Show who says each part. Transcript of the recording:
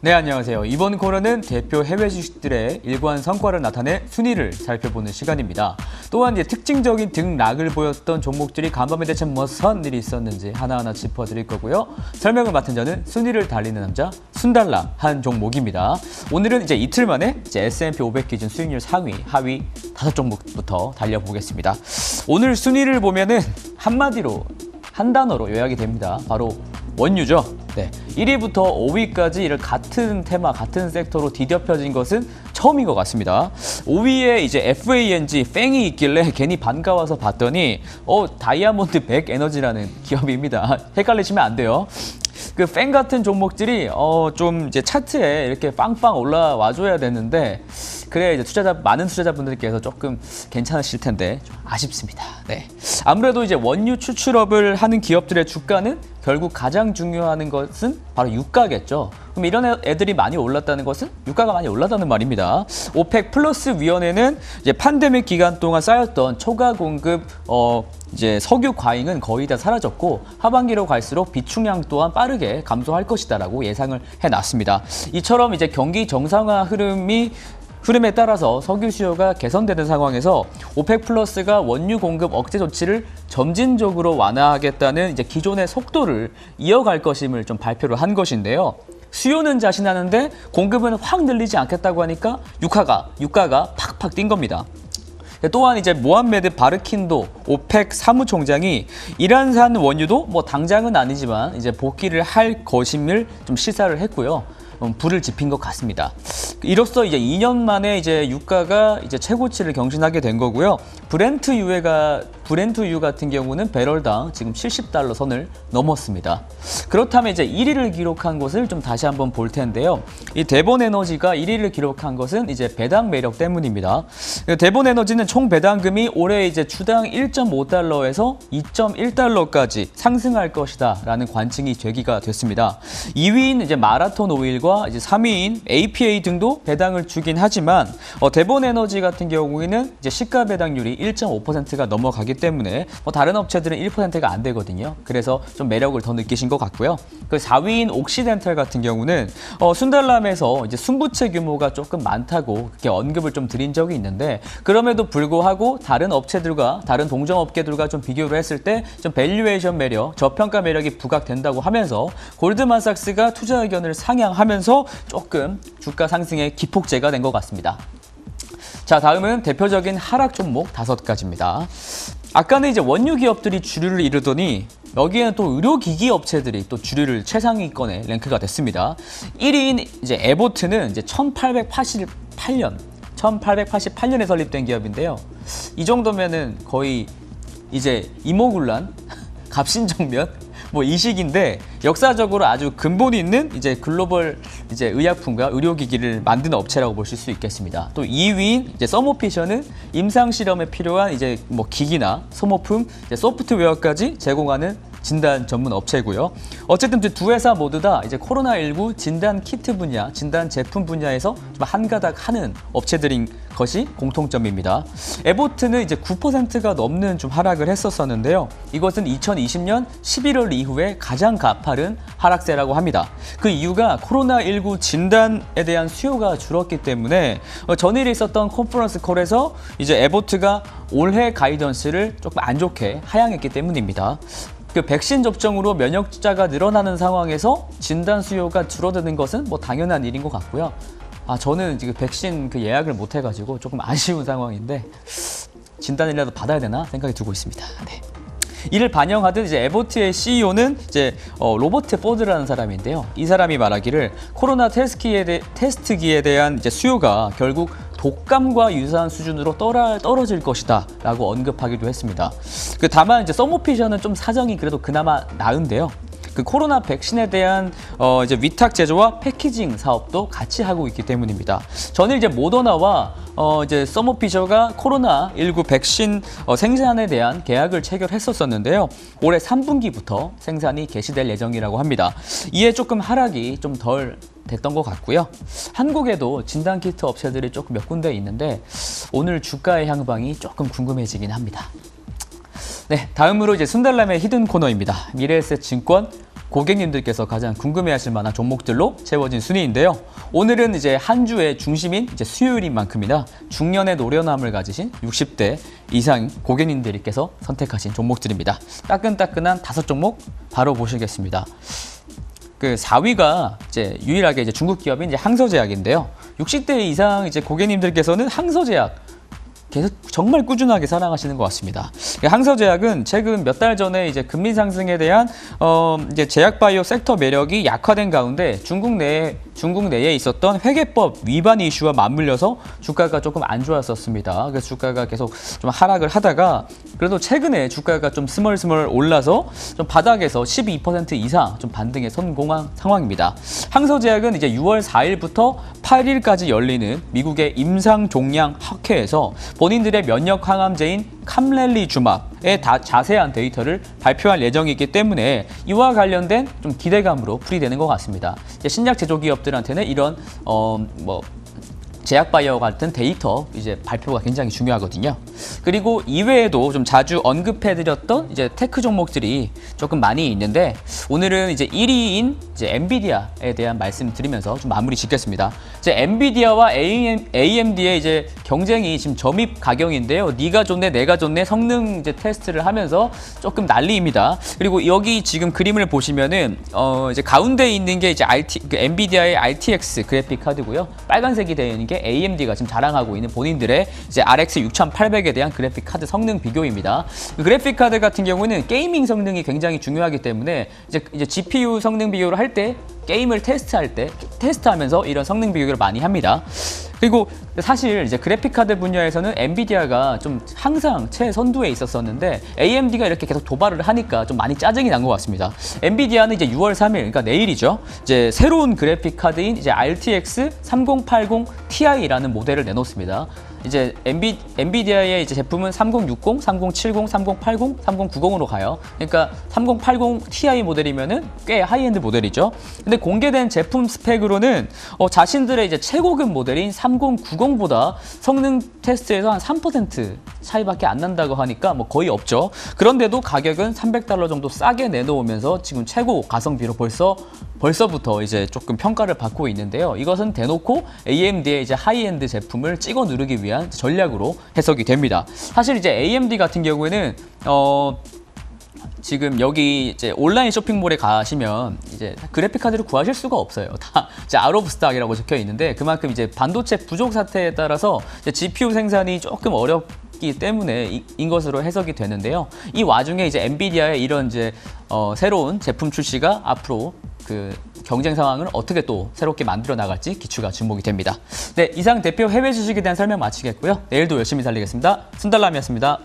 Speaker 1: 네, 안녕하세요. 이번 코너는 대표 해외 주식들의 일관 성과를 나타내 순위를 살펴보는 시간입니다. 또한 특징적인 등락을 보였던 종목들이 간밤에 대체 무슨 일이 있었는지 하나하나 짚어드릴 거고요. 설명을 맡은 저는 순위를 달리는 남자 순달람 한 종목입니다. 오늘은 이틀 만에 S&P 500 기준 수익률 상위, 하위 5종목부터 달려보겠습니다. 오늘 순위를 보면은 한마디로 한 단어로 요약이 됩니다. 바로 원유죠. 네, 1위부터 5위까지 이를 같은 테마, 같은 섹터로 뒤덮여진 것은 처음인 것 같습니다. 5위에 FANG, 팽이 있길래 괜히 반가워서 봤더니 다이아몬드 100 에너지라는 기업입니다. 헷갈리시면 안 돼요. 그 팽 같은 종목들이 좀 차트에 이렇게 빵빵 올라와줘야 되는데 그래 많은 투자자분들께서 조금 괜찮으실 텐데 좀 아쉽습니다. 네. 아무래도 원유 추출업을 하는 기업들의 주가는 결국 가장 중요한 것은 바로 유가겠죠. 그럼 이런 애들이 많이 올랐다는 것은 유가가 많이 올랐다는 말입니다. 오펙 플러스 위원회는 팬데믹 기간 동안 쌓였던 초과 공급 석유 과잉은 거의 다 사라졌고 하반기로 갈수록 비축량 또한 빠르게 감소할 것이다라고 예상을 해놨습니다. 이처럼 경기 정상화 흐름에 따라서 석유 수요가 개선되는 상황에서 오펙 플러스가 원유 공급 억제 조치를 점진적으로 완화하겠다는 기존의 속도를 이어갈 것임을 좀 발표를 한 것인데요. 수요는 자신하는데 공급은 확 늘리지 않겠다고 하니까 유가가 팍팍 뛴 겁니다. 또한 모함메드 바르킨도 오펙 사무총장이 이란산 원유도 당장은 아니지만 복귀를 할 것임을 좀 시사를 했고요. 불을 지핀 것 같습니다. 이로써 2년 만에 유가가 최고치를 경신하게 된 거고요. 브렌트유 같은 경우는 배럴당 지금 $70 선을 넘었습니다. 그렇다면 1위를 기록한 것을 좀 다시 한번 볼 텐데요. 이 대본에너지가 1위를 기록한 것은 배당 매력 때문입니다. 대본에너지는 총 배당금이 올해 주당 $1.5에서 $2.1까지 상승할 것이다라는 관측이 제기가 됐습니다. 2위인 마라톤 오일과 3위인 APA 등도 배당을 주긴 하지만 대본에너지 같은 경우에는 시가 배당률이 1.5%가 넘어가기 때문에 다른 업체들은 1%가 안 되거든요. 그래서 좀 매력을 더 느끼신 것 같고요. 그 4위인 옥시덴탈 같은 경우는 순달람에서 순부채 규모가 조금 많다고 그렇게 언급을 좀 드린 적이 있는데 그럼에도 불구하고 다른 업체들과 다른 동종 업계들과 좀 비교를 했을 때 좀 밸류에이션 매력, 저평가 매력이 부각된다고 하면서 골드만삭스가 투자 의견을 상향하면서 조금 주가 상승의 기폭제가 된 것 같습니다. 자, 다음은 대표적인 하락 종목 5가지입니다. 아까는 원유 기업들이 주류를 이루더니 여기에는 또 의료기기 업체들이 또 주류를 최상위권에 랭크가 됐습니다. 1위인 에보트는 1888년에 설립된 기업인데요. 이 정도면은 거의 이모군란, 갑신정면 이식인데 역사적으로 아주 근본 있는 글로벌 의약품과 의료기기를 만드는 업체라고 보실 수 있겠습니다. 또 2위인 서모피션은 임상 실험에 필요한 기기나 소모품, 소프트웨어까지 제공하는 진단 전문 업체고요. 어쨌든 두 회사 모두 다 코로나19 진단 키트 분야, 진단 제품 분야에서 좀 한가닥 하는 업체들인 것이 공통점입니다. 에보트는 9%가 넘는 좀 하락을 했었는데요. 이것은 2020년 11월 이후에 가장 가파른 하락세라고 합니다. 그 이유가 코로나19 진단에 대한 수요가 줄었기 때문에 전일에 있었던 컨퍼런스 콜에서 에보트가 올해 가이던스를 조금 안 좋게 하향했기 때문입니다. 그 백신 접종으로 면역자가 늘어나는 상황에서 진단 수요가 줄어드는 것은 당연한 일인 것 같고요. 저는 지금 백신 예약을 못 해가지고 조금 아쉬운 상황인데 진단이라도 받아야 되나 생각이 들고 있습니다. 네. 이를 반영하듯 에보트의 CEO는 로버트 포드라는 사람인데요. 이 사람이 말하기를 코로나 테스트기에 대한 수요가 결국 독감과 유사한 수준으로 떨어질 것이다 라고 언급하기도 했습니다. 다만 서모피션은 좀 사정이 그래도 그나마 나은데요. 그 코로나 백신에 대한 위탁 제조와 패키징 사업도 같이 하고 있기 때문입니다. 전일 모더나와 서모피셔가 코로나19 백신 생산에 대한 계약을 체결했었는데요. 올해 3분기부터 생산이 개시될 예정이라고 합니다. 이에 조금 하락이 좀 덜 됐던 것 같고요. 한국에도 진단키트 업체들이 조금 몇 군데 있는데 오늘 주가의 향방이 조금 궁금해지긴 합니다. 네, 다음으로 순달람의 히든 코너입니다. 미래에셋증권 고객님들께서 가장 궁금해하실 만한 종목들로 채워진 순위인데요. 오늘은 이제 한 주의 중심인 이제 수요일인 만큼이나 중년의 노련함을 가지신 60대 이상 고객님들께서 선택하신 종목들입니다. 따끈따끈한 5종목 바로 보시겠습니다. 그 4위가 이제 유일하게 이제 중국 기업인 이제 항서제약인데요. 60대 이상 이제 고객님들께서는 항서제약 계속 정말 꾸준하게 사랑하시는 것 같습니다. 항서제약은 최근 몇 달 전에 이제 금리 상승에 대한 이제 제약바이오 섹터 매력이 약화된 가운데 중국 내에 있었던 회계법 위반 이슈와 맞물려서 주가가 조금 안 좋았었습니다. 그래서 주가가 계속 좀 하락을 하다가 그래도 최근에 주가가 좀 스멀스멀 올라서 좀 바닥에서 12% 이상 좀 반등에 성공한 상황입니다. 항서제약은 이제 6월 4일부터 8일까지 열리는 미국의 임상종양 학회에서 본인들의 면역 항암제인 캄렐리주맙의 자세한 데이터를 발표할 예정이기 때문에 이와 관련된 좀 기대감으로 풀이되는 것 같습니다. 신약 제조 기업들한테는 이런 제약바이오 같은 데이터 이제 발표가 굉장히 중요하거든요. 그리고 이외에도 좀 자주 언급해드렸던 이제 테크 종목들이 조금 많이 있는데 오늘은 이제 1위인 이제 엔비디아에 대한 말씀드리면서 좀 마무리 짓겠습니다. 이제 엔비디아와 AMD의 이제 경쟁이 지금 점입 가경인데요. 네가 좋네, 내가 좋네 성능 이제 테스트를 하면서 조금 난리입니다. 그리고 여기 지금 그림을 보시면은 이제 가운데 있는 게 이제 엔비디아의 RTX 그래픽 카드고요. 빨간색이 되어 있는 게 AMD가 지금 자랑하고 있는 본인들의 이제 RX 6800에 대한 그래픽 카드 성능 비교입니다. 그래픽 카드 같은 경우는 게이밍 성능이 굉장히 중요하기 때문에 이제 GPU 성능 비교를 할 때 게임을 테스트하면서 이런 성능 비교를 많이 합니다. 그리고 사실 이제 그래픽 카드 분야에서는 엔비디아가 좀 항상 최선두에 있었었는데 AMD가 이렇게 계속 도발을 하니까 좀 많이 짜증이 난 것 같습니다. 엔비디아는 이제 6월 3일, 그러니까 내일이죠. 이제 새로운 그래픽 카드인 이제 RTX 3080 Ti라는 모델을 내놓습니다. 이제 엔비디아의 이제 제품은 3060, 3070, 3080, 3090으로 가요. 그러니까 3080 Ti 모델이면은 꽤 하이엔드 모델이죠. 근데 공개된 제품 스펙으로는 자신들의 이제 최고급 모델인 3090보다 성능 테스트에서 한 3% 차이밖에 안 난다고 하니까 뭐 거의 없죠. 그런데도 가격은 $300 정도 싸게 내놓으면서 지금 최고 가성비로 벌써부터 이제 조금 평가를 받고 있는데요. 이것은 대놓고 AMD의 이제 하이엔드 제품을 찍어 누르기 위한 전략으로 해석이 됩니다. 사실 이제 AMD 같은 경우에는 지금 여기 이제 온라인 쇼핑몰에 가시면 이제 그래픽 카드를 구하실 수가 없어요. 다 이제 out of stock이라고 적혀 있는데 그만큼 이제 반도체 부족 사태에 따라서 이제 GPU 생산이 조금 어렵기 때문에 인 것으로 해석이 되는데요. 이 와중에 이제 엔비디아의 이런 이제 새로운 제품 출시가 앞으로 그 경쟁 상황을 어떻게 또 새롭게 만들어 나갈지 기추가 주목이 됩니다. 네, 이상 대표 해외 주식에 대한 설명 마치겠고요. 내일도 열심히 살리겠습니다. 순달람이었습니다.